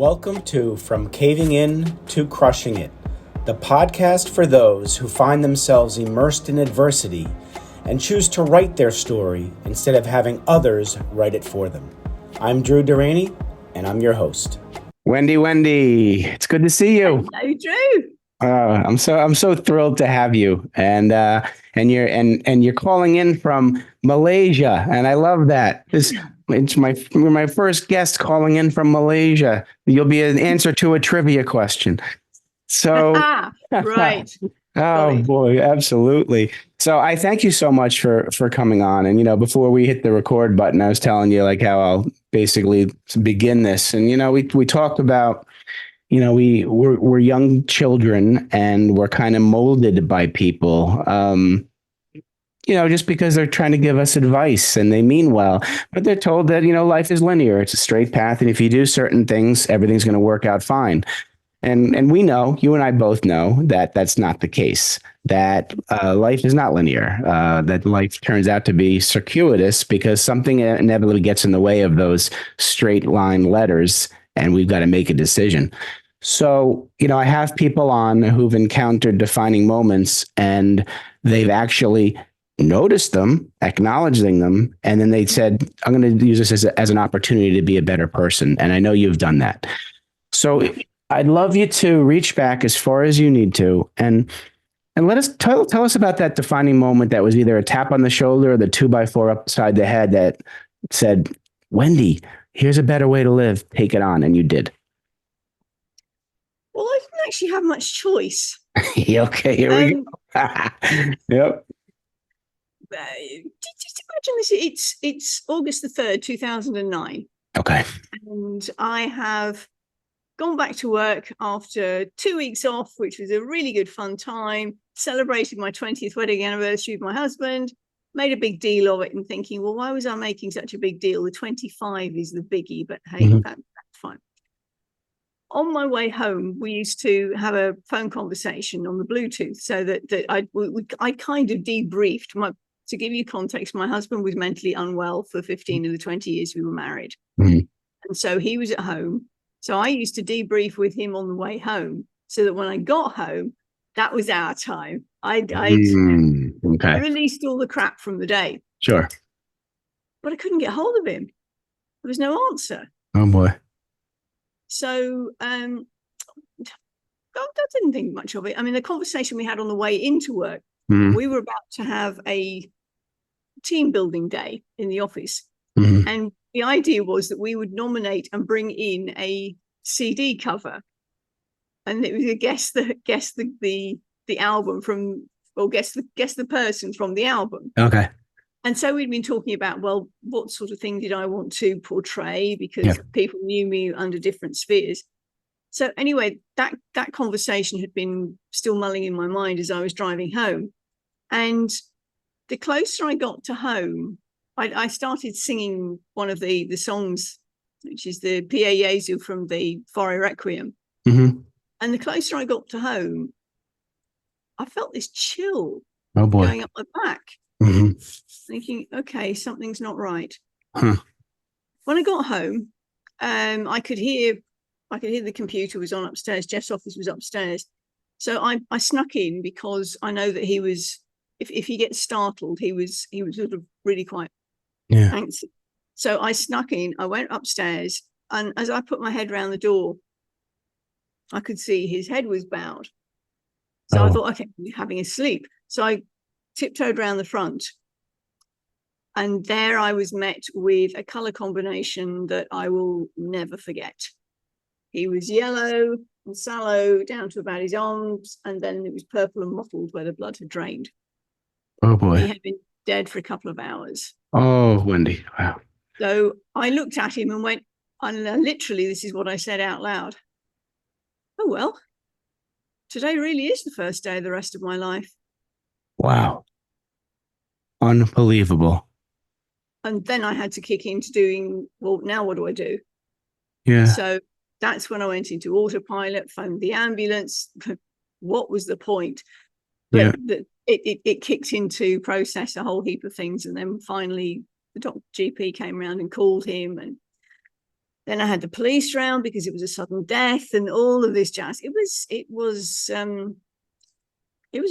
Welcome to From Caving In to Crushing It, the podcast for those who find themselves immersed in adversity and choose to write their story instead of having others write it for them. I'm Drew Durrani, and I'm your host. Wendy, it's good to see you. Hello, Drew. I'm so thrilled to have you, and you're calling in from Malaysia, and I love that. It's my first guest calling in from Malaysia. You'll be an answer to a trivia question. So, right. Oh boy, absolutely. So I thank you so much for coming on. And before we hit the record button, I was telling you like how I'll basically begin this. And we talked about we're young children and we're kind of molded by people. Just because they're trying to give us advice and they mean well, but they're told that life is linear. It's a straight path, and if you do certain things, everything's going to work out fine. And we know, you and I both know that that's not the case, that life is not linear, that life turns out to be circuitous because something inevitably gets in the way of those straight line letters, and we've got to make a decision. So, I have people on who've encountered defining moments, and they've actually noticed them, acknowledging them, and then they said, I'm going to use this as an opportunity to be a better person. And I know you've done that. So I'd love you to reach back as far as you need to and let us tell us about that defining moment that was either a tap on the shoulder or the 2x4 upside the head that said, Wendy, here's a better way to live. Take it on. And you did. Well, I didn't actually have much choice. Okay, here we go. Yep. Just imagine this. It's August the 3rd, 2009. Okay. And I have gone back to work after 2 weeks off, which was a really good fun time, celebrated my 20th wedding anniversary with my husband, made a big deal of it and thinking, well, why was I making such a big deal? The 25 is the biggie, but hey, that's fine. On my way home, we used to have a phone conversation on the Bluetooth so that I kind of debriefed. To give you context, my husband was mentally unwell for 15 of the 20 years we were married. And so he was at home. So I used to debrief with him on the way home so that when I got home, that was our time. I'd released all the crap from the day. Sure. But I couldn't get hold of him. There was no answer. Oh, boy. So I didn't think much of it. I mean, the conversation we had on the way into work, we were about to have a team building day in the office. And the idea was that we would nominate and bring in a CD cover, and it was a guess the album from, or guess the person from the album. Okay. And so we'd been talking about, well, what sort of thing did I want to portray? Because people knew me under different spheres. So anyway, that conversation had been still mulling in my mind as I was driving home. And the closer I got to home, I started singing one of the songs, which is the Pie Jesu from the Fore Requiem. And the closer I got to home, I felt this chill going up my back, thinking, okay, something's not right. When I got home, I could hear the computer was on upstairs. Jeff's office was upstairs. So I snuck in because I know that he was, if he gets startled, he was sort of really quite anxious. So I snuck in, I went upstairs, and as I put my head around the door, I could see his head was bowed. So I thought, okay, he's having a sleep. So I tiptoed around the front, and there I was met with a color combination that I will never forget. He was yellow and sallow down to about his arms, and then it was purple and mottled where the blood had drained. Oh, boy. He had been dead for a couple of hours. Oh, Wendy. Wow. So I looked at him and went, and literally, this is what I said out loud. Oh, well, today really is the first day of the rest of my life. Wow. Unbelievable. And then I had to kick into doing, well, now what do I do? Yeah. So that's when I went into autopilot, phoned the ambulance. What was the point? But it kicked into process a whole heap of things. And then finally the GP came around and called him. And Then I had the police round because it was a sudden death and all of this jazz. It was a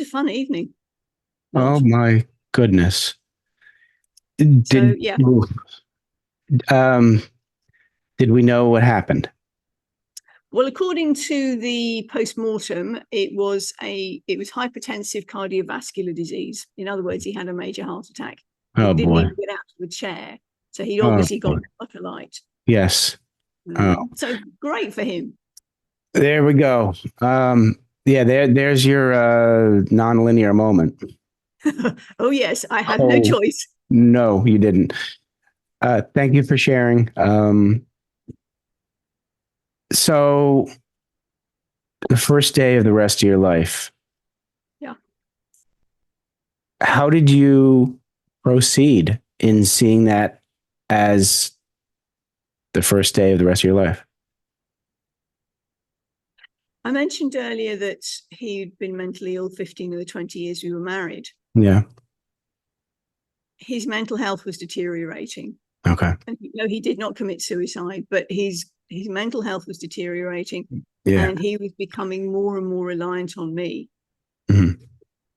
fun evening. Oh my goodness. So Did yeah. um did we know what happened? Well, according to the post-mortem, it was hypertensive cardiovascular disease. In other words, he had a major heart attack. Oh He didn't boy. even get out of the chair. So he'd Oh obviously got boy. like a light. Yes. Oh, So great for him. there we go. Yeah, there's your nonlinear moment. Oh yes, I had no Oh, choice. no, you didn't. Thank you for sharing. So the first day of the rest of your life, Yeah. how did you proceed in seeing that as the first day of the rest of your life? I mentioned earlier that he'd been mentally ill 15 of the 20 years we were married. Yeah. His mental health was deteriorating. Okay. And he did not commit suicide, but his mental health was deteriorating. Yeah. And he was becoming more and more reliant on me. Mm-hmm.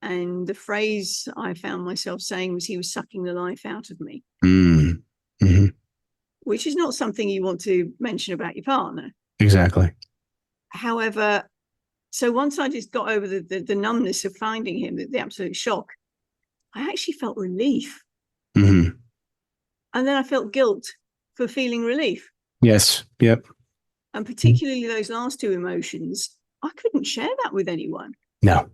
And the phrase I found myself saying was he was sucking the life out of me. Mm-hmm. Which is not something you want to mention about your partner. Exactly. However, so once I just got over the numbness of finding him, the absolute shock, I actually felt relief. Mm-hmm. And then I felt guilt for feeling relief. Yes. Yep. And particularly those last two emotions, I couldn't share that with anyone. No.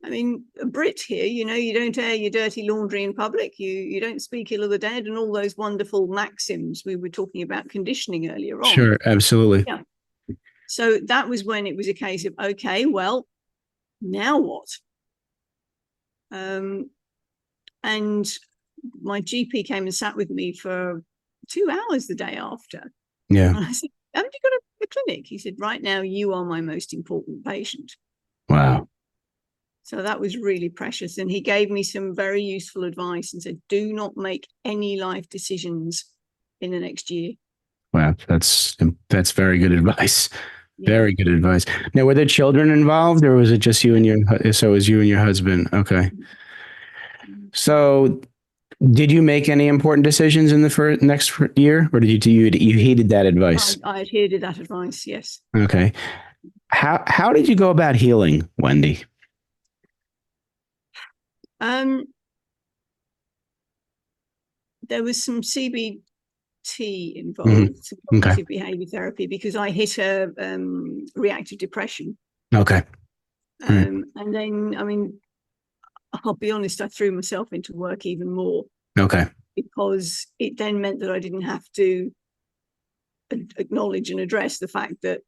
I mean, a Brit here, you don't air your dirty laundry in public. You don't speak ill of the dead and all those wonderful maxims we were talking about conditioning earlier on. Sure. Absolutely. Yeah. So that was when it was a case of, okay, well, now what? And my GP came and sat with me for 2 hours the day after. Yeah. And I said, haven't you got a clinic? He said, right now, you are my most important patient. Wow. So that was really precious. And he gave me some very useful advice and said, do not make any life decisions in the next year. Wow. That's very good advice. Yeah. Very good advice. Now, were there children involved, or was it just you and so it was you and your husband? Okay. So did you make any important decisions in the next year, or did you heeded that advice? I adhered to that advice, yes. Okay. How did you go about healing, Wendy? There was some CBT involved, some cognitive behavior therapy, because I hit a reactive depression. Okay. And then, I mean, I'll be honest, I threw myself into work even more. Okay. Because it then meant that I didn't have to acknowledge and address the fact that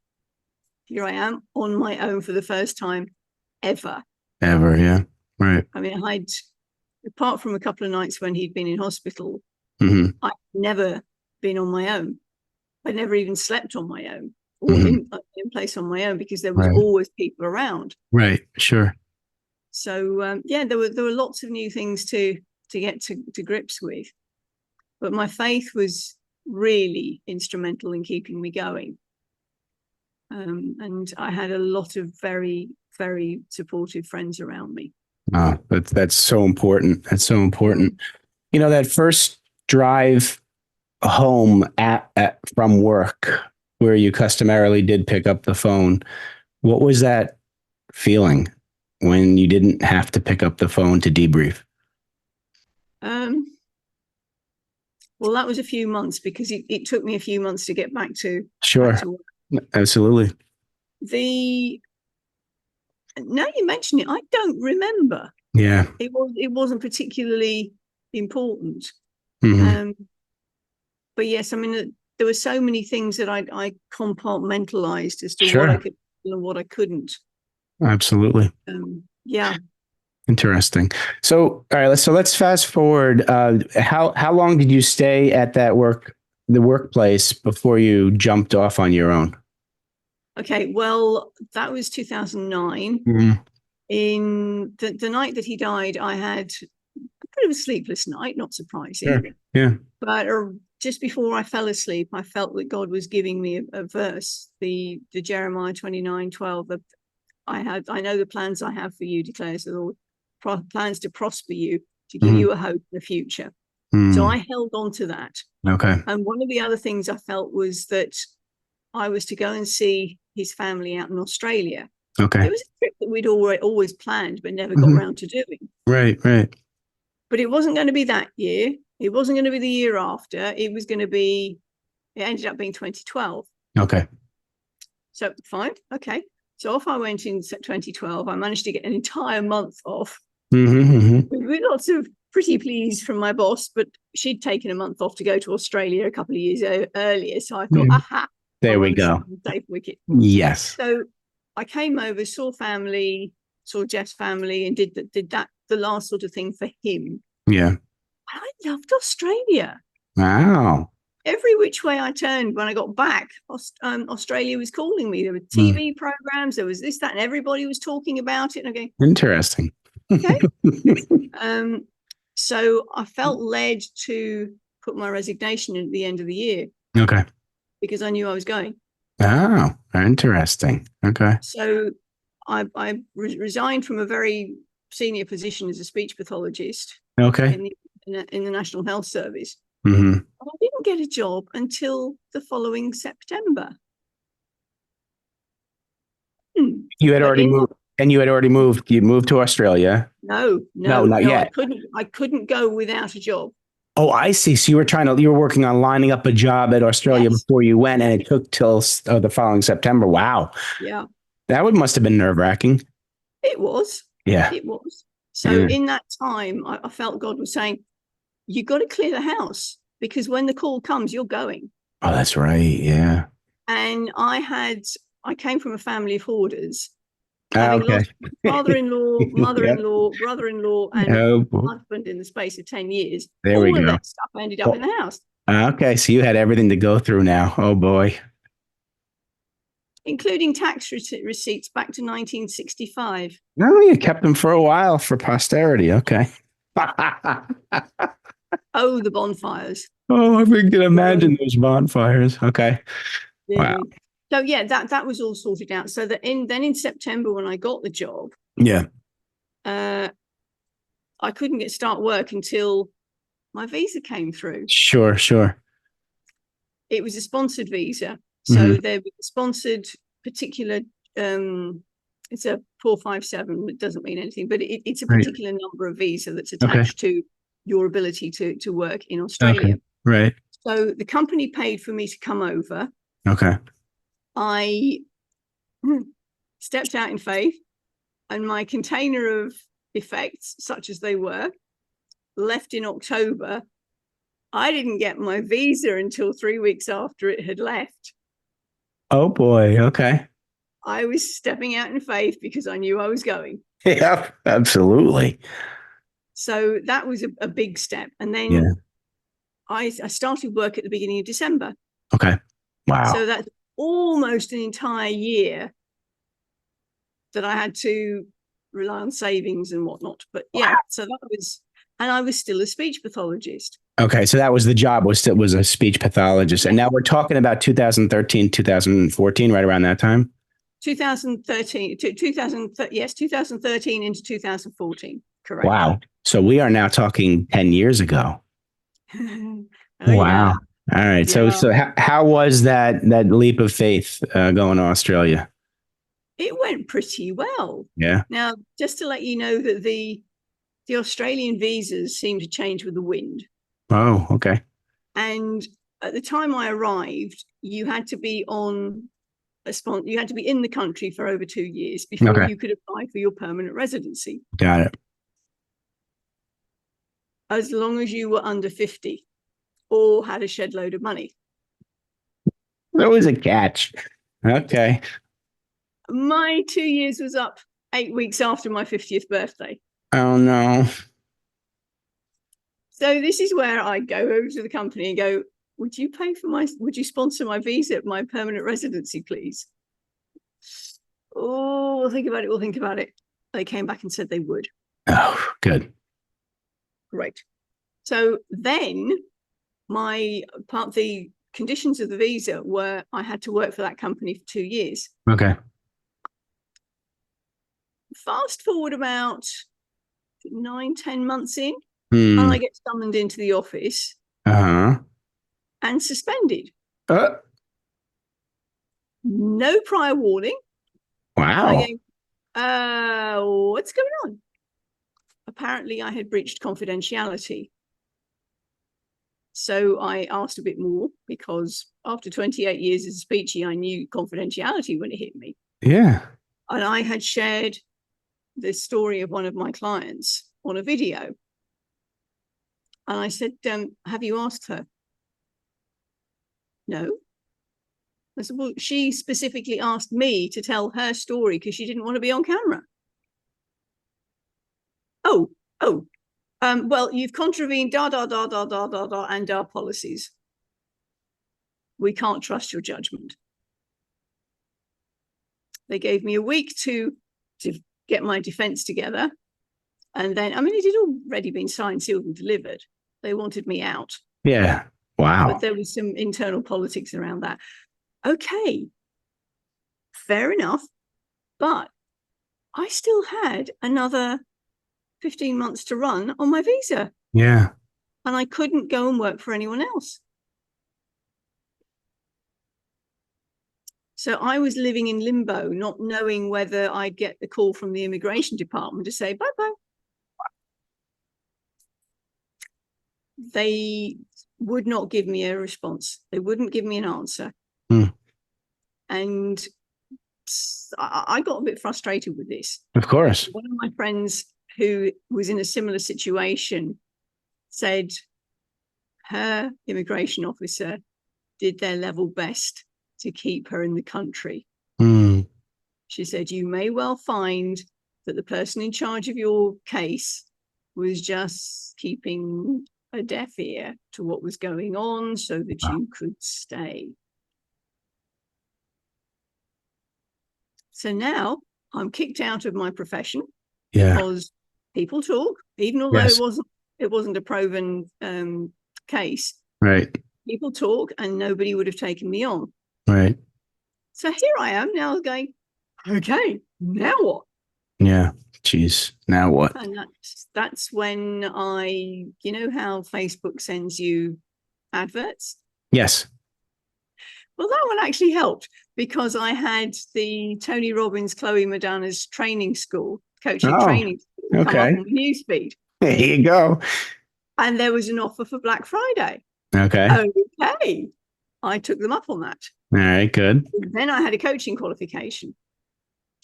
here I am on my own for the first time ever. Ever, yeah. Right. I mean, apart from a couple of nights when he'd been in hospital, Mm-hmm. I'd never been on my own. I'd never even slept on my own or in place on my own, because there was always people around. Right. Sure. So there were lots of new things to get to grips with, but my faith was really instrumental in keeping me going. And I had a lot of very, very supportive friends around me. Oh, that's so important. That's so important. You know, that first drive home from work, where you customarily did pick up the phone, what was that feeling when you didn't have to pick up the phone to debrief? Well, that was a few months, because it took me a few months to get back to work. Absolutely. Now you mention it, I don't remember. Yeah. It wasn't particularly important. Mm-hmm. But yes, I mean, there were so many things that I compartmentalized as to what I could do and what I couldn't. Absolutely. Yeah. Interesting. So, all right, let's fast forward. How long did you stay at the workplace before you jumped off on your own? Okay, well, that was 2009. Mm-hmm. In the night that he died, I had a bit of a sleepless night, not surprising. Sure. Yeah. But just before I fell asleep, I felt that God was giving me a verse, the Jeremiah 29:12. I know the plans I have for you, declares the Lord, plans to prosper you, to give you a hope in the future. So I held on to that. Okay. And one of the other things I felt was that I was to go and see his family out in Australia. Okay. It was a trip that we'd always planned, but never got around to doing. Right. But it wasn't going to be that year. It wasn't going to be the year after. It ended up being 2012. Okay. So fine. Okay. So off I went in 2012. I managed to get an entire month off. With lots of pretty pleas from my boss, but she'd taken a month off to go to Australia a couple of years earlier. So I thought, aha. There we go. Safe wicket. Yes. So I came over, saw family, saw Jeff's family, and did that the last sort of thing for him. Yeah. And I loved Australia. Wow. Every which way I turned when I got back, Australia was calling me. There were TV programs, there was this, that, and everybody was talking about it. And okay, interesting. Okay. So I felt led to put my resignation in at the end of the year. Okay. Because I knew I was going. Oh, interesting. Okay. So I resigned from a very senior position as a speech pathologist. Okay. In the National Health Service. Mm-hmm. I didn't get a job until the following September. You had already moved, and you had already moved. You moved to Australia. No, not yet. I couldn't go without a job. Oh, I see. So you were working on lining up a job at Australia before you went, and it took till the following September. Wow. Yeah. That must have been nerve-wracking. It was. Yeah. It was. So in that time, I felt God was saying, you got to clear the house, because when the call comes, you're going. Oh, that's right. Yeah. And I came from a family of hoarders. Having lost father-in-law, mother-in-law, brother-in-law, and husband in the space of 10 years. There we go. All of that stuff ended up in the house. Okay, so you had everything to go through now. Oh, boy. Including tax receipts back to 1965. No, you kept them for a while for posterity. Okay. Oh, the bonfires. Oh, I can imagine those bonfires. Okay. Yeah. Wow. So yeah, that was all sorted out. So that in September, when I got the job, I couldn't start work until my visa came through. Sure. It was a sponsored visa, so there was a sponsored particular. It's a 457. It doesn't mean anything, but it's a particular number of visa that's attached to your ability to work in Australia. Okay. Right. So the company paid for me to come over. Okay. I stepped out in faith, and my container of effects, such as they were, left in October. I didn't get my visa until 3 weeks after it had left. Oh, boy. Okay. I was stepping out in faith because I knew I was going. Yeah, absolutely. So that was a big step. And then I started work at the beginning of December. Okay. Wow. So that's almost an entire year that I had to rely on savings and whatnot. But so that was, and I was still a speech pathologist. Okay, so that was the job, was a speech pathologist. And now we're talking about 2013, 2014, right around that time? 2013 into 2014, correct. Wow. So we are now talking 10 years ago. Wow. All right. So how was that leap of faith going to Australia? It went pretty well. Yeah. Now, just to let you know that the Australian visas seem to change with the wind. Oh, okay. And at the time I arrived, you had to be on you had to be in the country for over 2 years before you could apply for your permanent residency. Got it. As long as you were under 50 or had a shed load of money. There was a catch. Okay. My 2 years was up 8 weeks after my 50th birthday. Oh, no. So this is where I go over to the company and go, would you sponsor my visa, my permanent residency, please? Oh, we'll think about it. They came back and said they would. Oh, good. Great. So then my part of the conditions of the visa were I had to work for that company for 2 years. Okay. Fast forward about 9-10 months in, Hmm. and I get summoned into the office Uh-huh. and suspended. Uh, No prior warning. wow. I go, what's going on? Apparently, I had breached confidentiality. So I asked a bit more, because after 28 years as a speechy, I knew confidentiality when it hit me. Yeah. And I had shared the story of one of my clients on a video. And I said, have you asked her? No. I said, well, she specifically asked me to tell her story because she didn't want to be on camera. Well, you've contravened and our policies. We can't trust your judgment. They gave me a week to get my defense together. And then, I mean, it had already been signed, sealed, and delivered. They wanted me out. Yeah. Wow. But there was some internal politics around that. Okay, fair enough. But I still had another 15 months to run on my visa. Yeah. And I couldn't go and work for anyone else. So I was living in limbo, not knowing whether I'd get the call from the immigration department to say bye-bye. They would not give me a response. They wouldn't give me an answer. And I got a bit frustrated with this. Of course. One of my friends who was in a similar situation said her immigration officer did their level best to keep her in the country. She said, you may well find that the person in charge of your case was just keeping a deaf ear to what was going on so that you could stay. So now I'm kicked out of my profession because people talk, even although it wasn't a proven case. Right. People talk and nobody would have taken me on. Right. So here I am now going, okay, now what? Yeah. Jeez. Now what? And that's when you know how Facebook sends you adverts? Yes. Well, that one actually helped because I had the Tony Robbins, Chloe Madonna's training school, coaching training school, come up on the newsfeed. There you go. And there was an offer for Black Friday. Okay. Okay. I took them up on that. All right, good. Then I had a coaching qualification.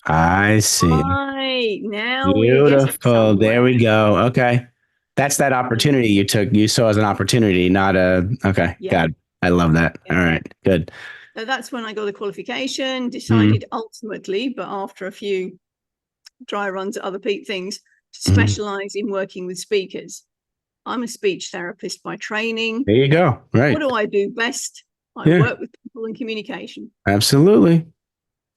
I see. Right. Now beautiful. There we go. Okay. That's that opportunity you saw as an opportunity, not a, okay. Yeah. God, I love that. Yeah. All right, good. So that's when I got the qualification, decided ultimately, but after a few dry runs at other things, to specialize in working with speakers. I'm a speech therapist by training. There you go. Right. What do I do best? I work with people in communication. Absolutely.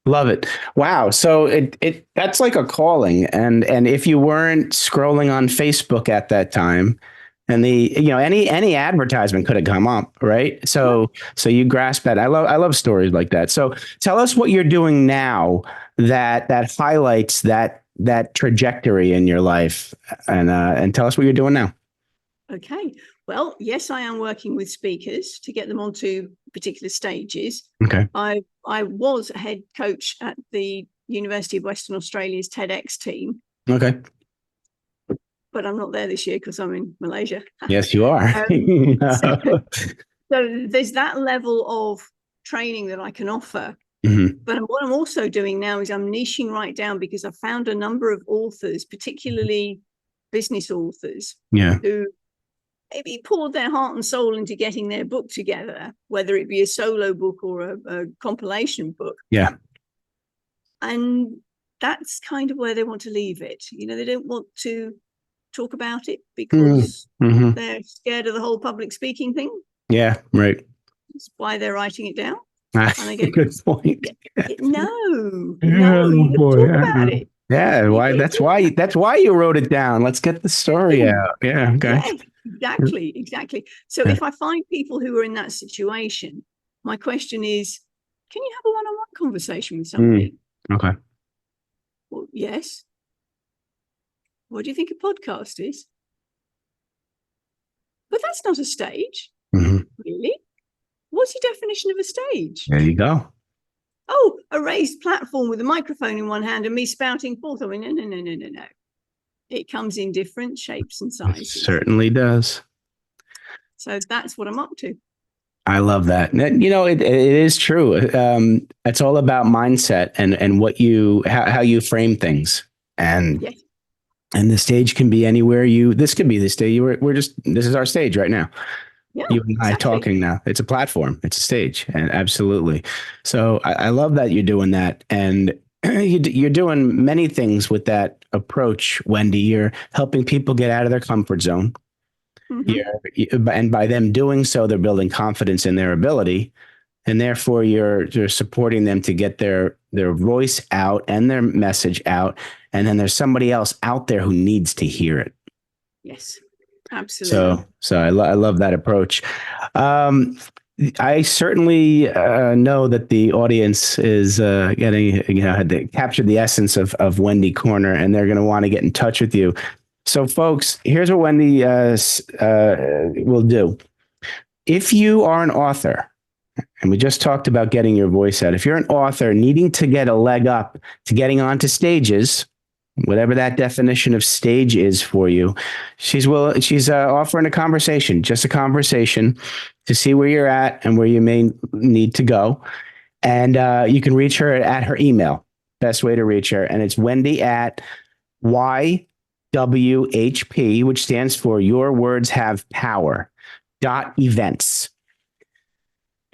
Love it. Wow. So it that's like a calling. And if you weren't scrolling on Facebook at that time, and any advertisement could have come up, right? So you grasp that. I love stories like that. So tell us what you're doing now that highlights that trajectory in your life, and tell us what you're doing now. Okay. Well, yes, I am working with speakers to get them onto particular stages. Okay. I was a head coach at the University of Western Australia's TEDx team. Okay. But I'm not there this year because I'm in Malaysia. Yes, you are. So there's that level of training that I can offer. But what I'm also doing now is I'm niching right down because I've found a number of authors, particularly business authors, who maybe poured their heart and soul into getting their book together, whether it be a solo book or a compilation book. Yeah. And that's kind of where they want to leave it. They don't want to talk about it because they're scared of the whole public speaking thing. Yeah, right. That's why they're writing it down. And I go, good point. No, you talk about it. Yeah, why? That's why you wrote it down. Let's get the story out. Yeah, okay. Exactly. So if I find people who are in that situation, my question is, can you have a one-on-one conversation with somebody? Okay. Well, yes. What do you think a podcast is? But that's not a stage. Really? What's your definition of a stage? There you go. Oh, a raised platform with a microphone in one hand and me spouting forth. I mean, no. It comes in different shapes and sizes. It certainly does. So that's what I'm up to. I love that. You know, it is true. It's all about mindset and what how you frame things. And yes. And the stage can be anywhere this could be the stage. This is our stage right now. Yeah, you and I exactly. talking now. It's a platform. It's a stage. And absolutely. So I love that you're doing that. And you're doing many things with that approach, Wendy. You're helping people get out of their comfort zone. And by them doing so, they're building confidence in their ability. And therefore, you're supporting them to get their voice out and their message out. And then there's somebody else out there who needs to hear it. Yes, absolutely. So I love that approach. I certainly know that the audience is getting, had captured the essence of Wendy Corner, and they're going to want to get in touch with you. So, folks, here's what Wendy will do. If you are an author, and we just talked about getting your voice out. If you're an author needing to get a leg up to getting onto stages, whatever that definition of stage is for you, she's offering a conversation, just a conversation to see where you're at and where you may need to go. And you can reach her at her email, best way to reach her. And it's Wendy at YWHP, which stands for Your Words Have Power, .events.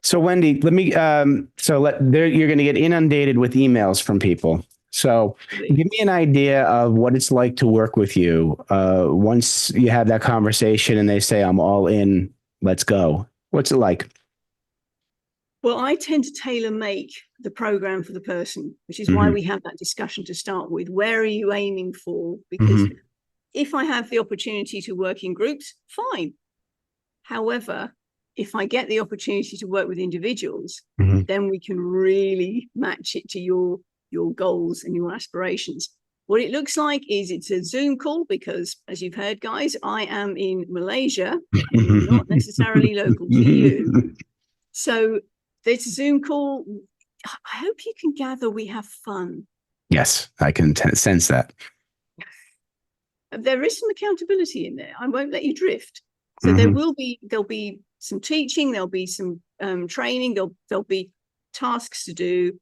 So Wendy, let me, you're going to get inundated with emails from people. So give me an idea of what it's like to work with you. Once you have that conversation and they say, I'm all in, let's go. What's it like? Well, I tend to tailor make the program for the person, which is why we have that discussion to start with. Where are you aiming for? Because if I have the opportunity to work in groups, fine. However, if I get the opportunity to work with individuals, then we can really match it to your goals and your aspirations. What it looks like is it's a Zoom call because, as you've heard, guys, I am in Malaysia, not necessarily local to you. So it's a Zoom call. I hope you can gather we have fun. Yes, I can sense that. There is some accountability in there. I won't let you drift. So there'll be some teaching, there'll be some training, there'll be tasks to do,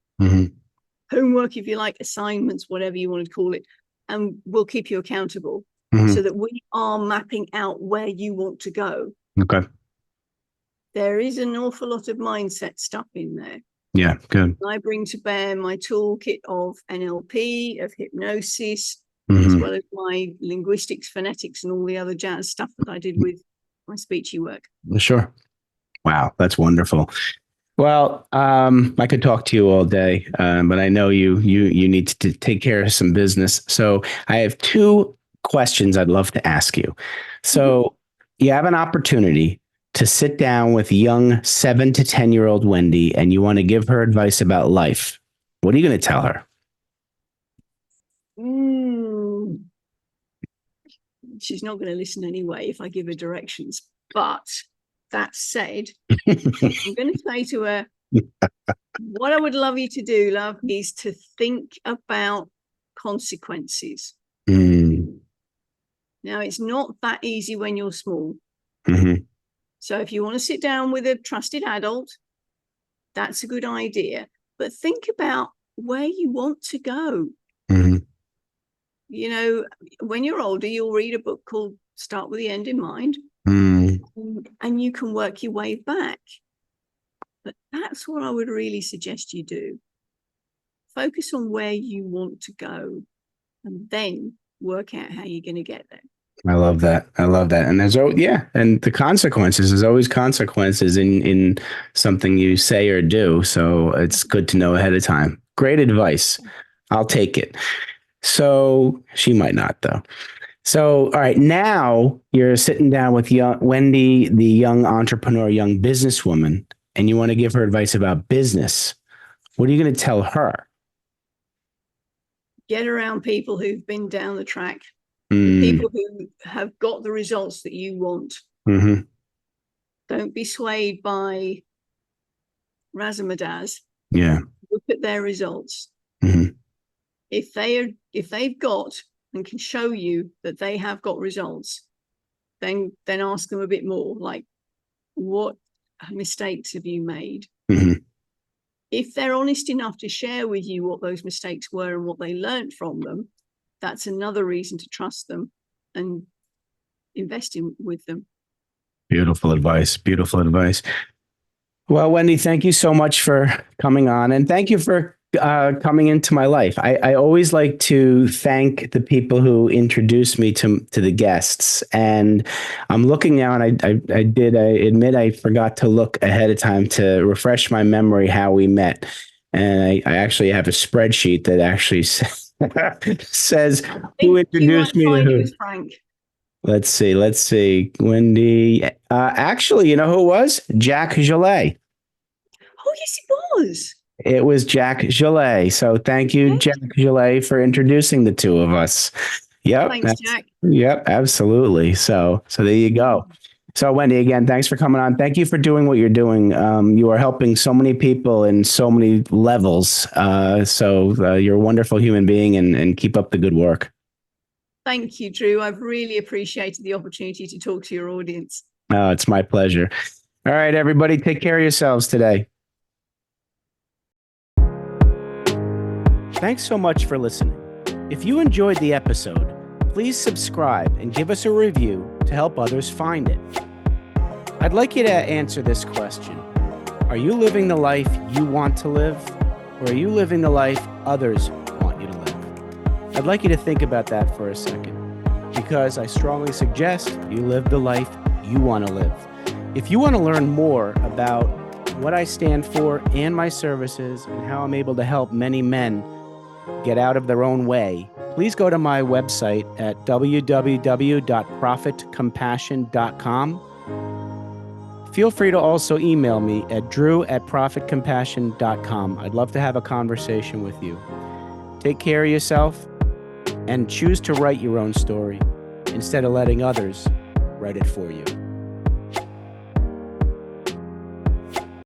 homework, if you like, assignments, whatever you want to call it, and we'll keep you accountable so that we are mapping out where you want to go. Okay. There is an awful lot of mindset stuff in there. Yeah, good. I bring to bear my toolkit of NLP, of hypnosis, as well as my linguistics, phonetics, and all the other jazz stuff that I did with my speechy work. Sure. Wow, that's wonderful. Well, I could talk to you all day, but I know you need to take care of some business. So I have two questions I'd love to ask you. So you have an opportunity to sit down with young 7 to 10-year-old Wendy, and you want to give her advice about life. What are you going to tell her? She's not going to listen anyway if I give her directions. But that said, I'm going to say to her, what I would love you to do, love, is to think about consequences. Now, it's not that easy when you're small. So if you want to sit down with a trusted adult, that's a good idea. But think about where you want to go. You know, when you're older, you'll read a book called Start with the End in Mind, and you can work your way back. But that's what I would really suggest you do. Focus on where you want to go and then work out how you're going to get there. I love that. And and the consequences, there's always consequences in something you say or do. So it's good to know ahead of time. Great advice. I'll take it. So she might not, though. So, all right, now you're sitting down with Wendy, the young entrepreneur, young businesswoman, and you want to give her advice about business. What are you going to tell her? Get around people who've been down the track, the people who have got the results that you want. Mm-hmm. Don't be swayed by razzmatazz. Yeah. Look at their results. Mm-hmm. If they've got and can show you that they have got results, then ask them a bit more, like, what mistakes have you made? Mm-hmm. If they're honest enough to share with you what those mistakes were and what they learned from them, that's another reason to trust them and invest with them. Beautiful advice. Beautiful advice. Well, Wendy, thank you so much for coming on, and thank you for coming into my life. I always like to thank the people who introduced me to the guests, and I'm looking now, and I admit I forgot to look ahead of time to refresh my memory how we met, and I actually have a spreadsheet that actually says who introduced me to who. It was Frank. Let's see. Wendy. Actually, you know who it was? Jack Gillet. Oh, yes, it was. It was Jack Gillet. So thank you, Jack Gillet, for introducing the two of us. Yep. Thanks, Jack. Yep, absolutely. So there you go. So Wendy, again, thanks for coming on. Thank you for doing what you're doing. You are helping so many people in so many levels. So you're a wonderful human being, and keep up the good work. Thank you, Drew. I've really appreciated the opportunity to talk to your audience. Oh, it's my pleasure. All right, everybody, take care of yourselves today. Thanks so much for listening. If you enjoyed the episode, please subscribe and give us a review to help others find it. I'd like you to answer this question. Are you living the life you want to live, or are you living the life others want you to live? I'd like you to think about that for a second, because I strongly suggest you live the life you want to live. If you want to learn more about what I stand for and my services and how I'm able to help many men get out of their own way, please go to my website at www.profitcompassion.com. Feel free to also email me at drew@profitcompassion.com. I'd love to have a conversation with you. Take care of yourself and choose to write your own story instead of letting others write it for you.